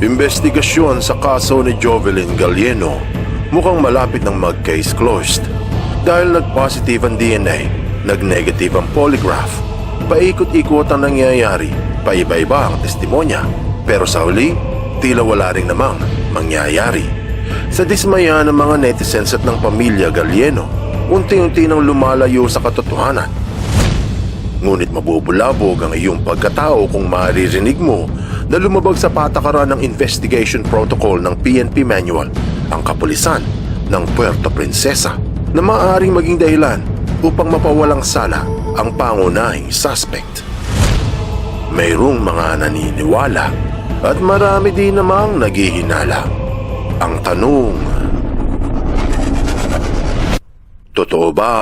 Investigasyon sa kaso ni Jovelyn Gallieno mukhang malapit ng mag-case closed dahil nag-positive ang DNA, nag-negative ang polygraph, paikot-ikot ang nangyayari, paiba-iba ang testimonya, pero sa huli, tila wala rin namang mangyayari. Sa dismaya ng mga netizens at ng pamilya Gallieno, unti-unti nang lumalayo sa katotohanan. Ngunit mabubulabog ang iyong pagkatao kung maririnig mo na lumabag sa patakaran ng investigation protocol ng PNP manual ang kapulisan ng Puerto Princesa na maaaring maging dahilan upang mapawalang sala ang pangunahing suspect. Mayroong mga naniniwala at marami din namang naghihinala. Ang tanong, totoo ba?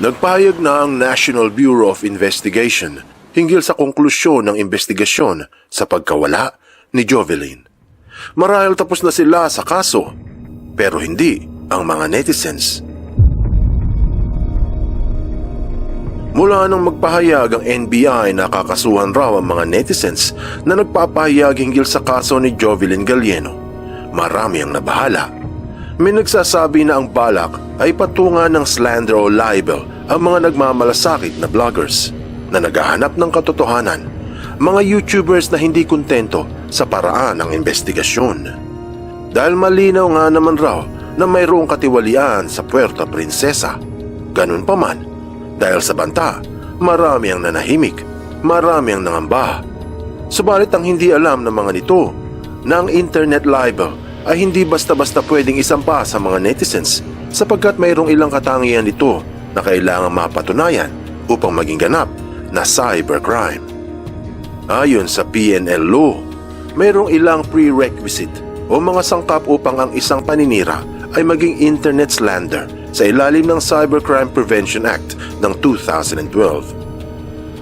Nagpahayag na ang National Bureau of Investigation hinggil sa konklusyon ng investigasyon sa pagkawala ni Jovelyn. Marahil tapos na sila sa kaso, pero hindi ang mga netizens. Mula nang magpahayag ang NBI na kakasuhan raw ang mga netizens na nagpapahayag hinggil sa kaso ni Jovelyn Gallieno, marami ang nabahala. May nagsasabi na ang balak ay patungan ng slander o libel ang mga nagmamalasakit na vloggers na naghahanap ng katotohanan, mga YouTubers na hindi kontento sa paraan ng investigasyon. Dahil malinaw nga naman raw na mayroong katiwalian sa Puerto Princesa. Ganun pa man, dahil sa banta, marami ang nanahimik, marami ang nangamba. Subalit ang hindi alam ng mga nito na ang internet libel ay hindi basta-basta pwedeng isampa sa mga netizens sapagkat mayroong ilang katangian nito na kailangang mapatunayan upang maging ganap na cybercrime. Ayon sa PNL law, mayroong ilang prerequisite o mga sangkap upang ang isang paninira ay maging internet slander sa ilalim ng Cybercrime Prevention Act ng 2012.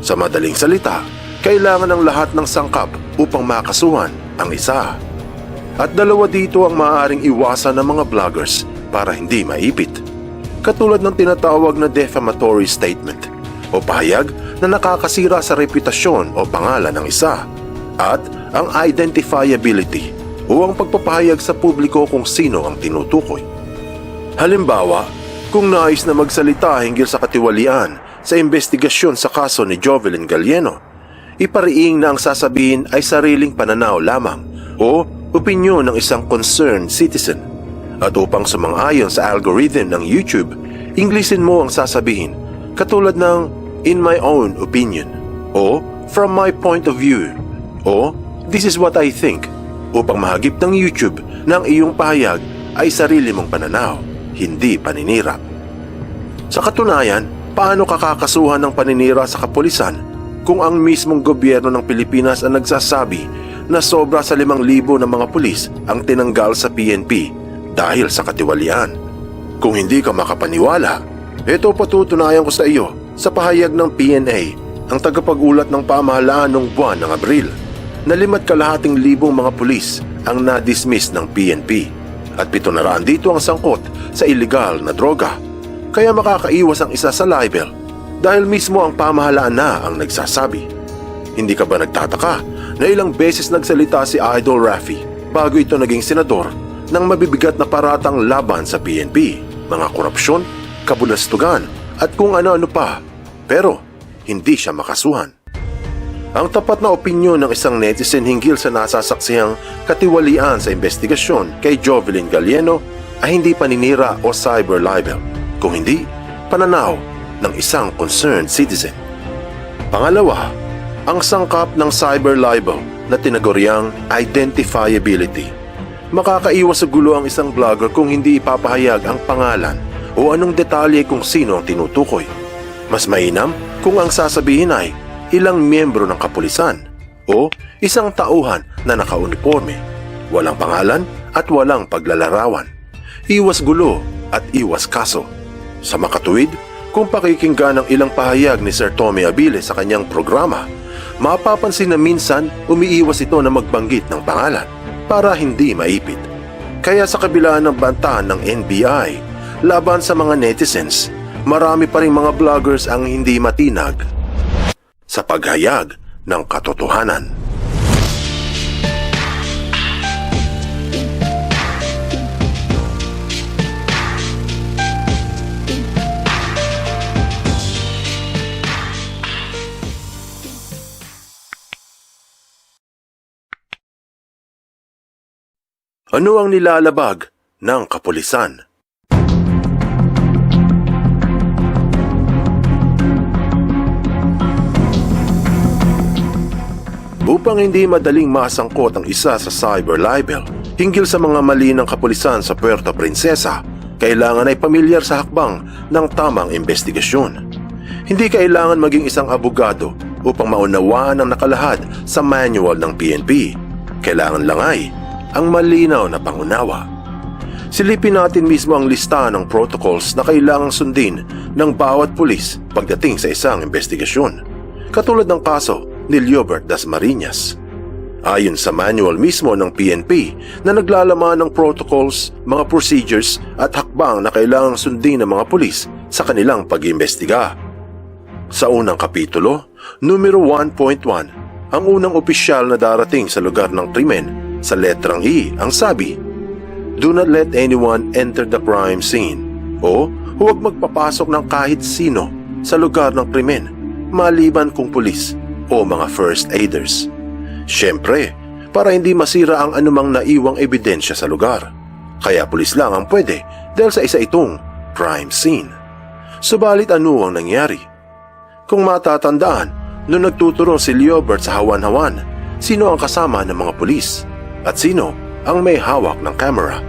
Sa madaling salita, kailangan ng lahat ng sangkap upang makasuhan ang isa. At dalawa dito ang maaaring iwasan ng mga vloggers para hindi maipit. Katulad ng tinatawag na defamatory statement o pahayag na nakakasira sa reputasyon o pangalan ng isa, at ang identifiability o ang pagpapahayag sa publiko kung sino ang tinutukoy. Halimbawa, kung nais na magsalita hinggil sa katiwalian sa investigasyon sa kaso ni Jovelyn Gallieno, ipariing na ang sasabihin ay sariling pananaw lamang o opinyon ng isang concerned citizen. At upang sumang-ayon sa algorithm ng YouTube, Inglesin mo ang sasabihin katulad ng in my own opinion o from my point of view o this is what I think upang mahagip ng YouTube na ang iyong pahayag ay sarili mong pananaw, hindi paninira. Sa katunayan, paano kakakasuhan ng paninira sa kapulisan kung ang mismong gobyerno ng Pilipinas ang nagsasabi na sobra sa 5,000 na mga pulis ang tinanggal sa PNP dahil sa katiwalian? Kung hindi ka makapaniwala, ito patutunayan ko sa iyo sa pahayag ng PNA, ang tagapag-ulat ng pamahalaan noong buwan ng Abril, na 5,200 mga pulis ang na-dismiss ng PNP at 700 dito ang sangkot sa iligal na droga. Kaya makakaiwas ang isa sa libel dahil mismo ang pamahalaan na ang nagsasabi. Hindi ka ba nagtataka na ilang beses nagsalita si Idol Raffy bago ito naging senador ng mabibigat na paratang laban sa PNP, mga korupsyon, kabulastugan at kung ano-ano pa, pero hindi siya makasuhan? Ang tapat na opinyon ng isang netizen hinggil sa nasasaksihang katiwalian sa investigasyon kay Jovelyn Gallieno ay hindi paninira o cyber libel, kung hindi pananaw ng isang concerned citizen. Pangalawa, ang sangkap ng cyber libel na tinaguriang identifiability. Makakaiwas sa gulo ang isang vlogger kung hindi ipapahayag ang pangalan o anong detalye kung sino ang tinutukoy. Mas mainam kung ang sasabihin ay ilang miyembro ng kapulisan o isang tauhan na nakauniforme, walang pangalan at walang paglalarawan. Iwas gulo at iwas kaso. Sa makatuwid, Kung pakikinggan ang ilang pahayag ni Sir Tommy Abile sa kanyang programa, mapapansin na minsan umiiwas ito na magbanggit ng pangalan para hindi maipit. Kaya sa kabila ng bantahan ng NBI laban sa mga netizens, marami pa ring mga vloggers ang hindi matinag sa paghayag ng katotohanan. Ano ang nilalabag ng kapulisan? Upang hindi madaling masangkot ang isa sa cyber libel hinggil sa mga mali ng kapulisan sa Puerto Princesa, kailangan ay pamilyar sa hakbang ng tamang investigasyon. Hindi kailangan maging isang abogado upang maunawaan ang nakalahad sa manual ng PNP. Kailangan lang ay ang malinaw na pangunawa. Silipin natin mismo ang lista ng protocols na kailangang sundin ng bawat pulis pagdating sa isang investigasyon. Katulad ng kaso ni Leobert Dasmariñas. Ayon sa manual mismo ng PNP na naglalaman ng protocols, mga procedures at hakbang na kailangang sundin ng mga pulis sa kanilang pag-iimbestiga. Sa unang kapitulo, numero 1.1, ang unang opisyal na darating sa lugar ng krimen, sa letrang E, ang sabi, "Do not let anyone enter the crime scene," o huwag magpapasok ng kahit sino sa lugar ng krimen, maliban kung pulis o mga first aiders. Siyempre, para hindi masira ang anumang naiwang ebidensya sa lugar. Kaya pulis lang ang pwede dahil sa isa itong crime scene. Subalit ano ang nangyari? Kung matatandaan, nung nagtuturo si Leobert sa Hawan-Hawan, sino ang kasama ng mga pulis? At sino ang may hawak ng camera?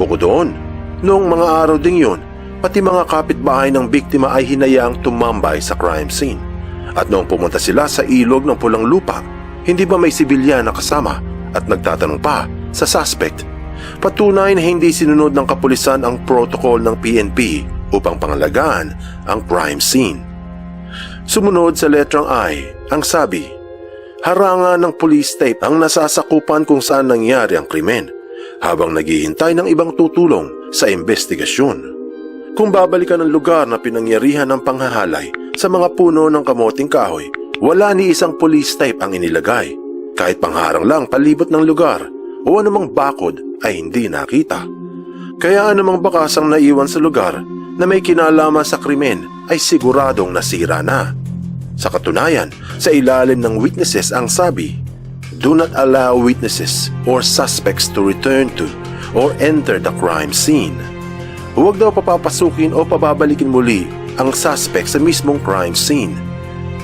Bukod doon, noong mga araw ding yun, pati mga kapitbahay ng biktima ay hinayaang tumambay sa crime scene. At noong pumunta sila sa ilog ng Pulang Lupa, hindi ba may sibilyan na kasama at nagtatanong pa sa suspect? Patunay na hindi sinunod ng kapulisan ang protocol ng PNP upang pangalagaan ang crime scene. Sumunod sa letrang I, ang sabi, harangan ng police tape ang nasasakupan kung saan nangyari ang krimen habang naghihintay ng ibang tutulong sa investigasyon. Kung babalikan ang lugar na pinangyarihan ng panghahalay sa mga puno ng kamoting kahoy, wala ni isang police tape ang inilagay. Kahit pangharang lang palibot ng lugar o anumang bakod ay hindi nakita. Kaya anumang bakasang naiwan sa lugar na may kinalaman sa krimen ay siguradong nasira na. Sa katunayan, sa ilalim ng witnesses ang sabi, "Do not allow witnesses or suspects to return to or enter the crime scene." Huwag daw papapasukin o pababalikin muli ang suspect sa mismong crime scene.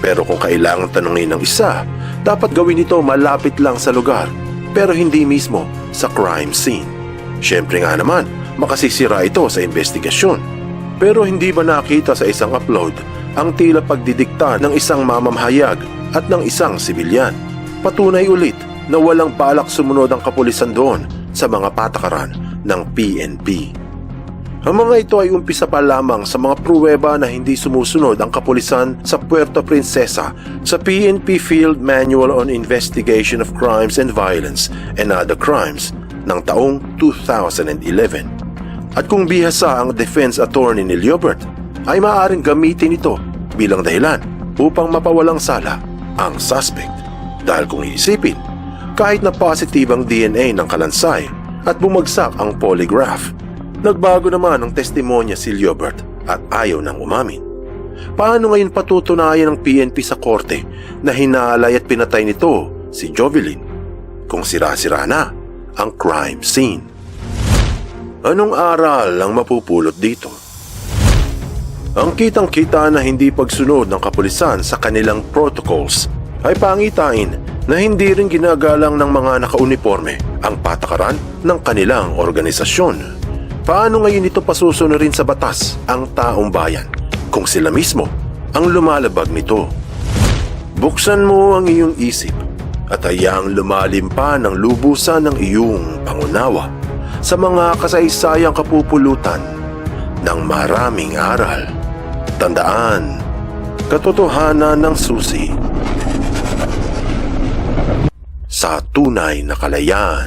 Pero kung kailangan tanungin ng isa, dapat gawin ito malapit lang sa lugar, pero hindi mismo sa crime scene. Siyempre nga naman, makasisira ito sa investigasyon. Pero hindi ba nakita sa isang upload ang tila pagdidikta ng isang mamamahayag at ng isang sibilyan? Patunay ulit na walang balak sumunod ang kapulisan doon sa mga patakaran ng PNP. Ang mga ito ay umpisa pa lamang sa mga pruweba na hindi sumusunod ang kapulisan sa Puerto Princesa sa PNP Field Manual on Investigation of Crimes and Violence and Other Crimes ng taong 2011. At kung bihasa ang defense attorney ni Leobert, ay maaaring gamitin ito bilang dahilan upang mapawalang sala ang suspect. Dahil kung iisipin, kahit na positive ang DNA ng kalansay at bumagsak ang polygraph, nagbago naman ang testimonya si Leobert at ayaw nang umamin. Paano ngayon patutunayan ng PNP sa korte na hinalay at pinatay nito si Jovelyn kung sira-sira na ang crime scene? Anong aral ang mapupulot dito? Ang kitang-kita na hindi pagsunod ng kapulisan sa kanilang protocols ay pangitain na hindi rin ginagalang ng mga nakauniforme ang patakaran ng kanilang organisasyon. Paano ngayon ito pasusunodin sa batas ang taong bayan kung sila mismo ang lumalabag nito? Buksan mo ang iyong isip at hayaang lumalim pa ng lubusan ng iyong pangunawa sa mga kasaysayang kapupulutan ng maraming aral. Tandaan, katotohanan ng susi sa tunay na kalayaan.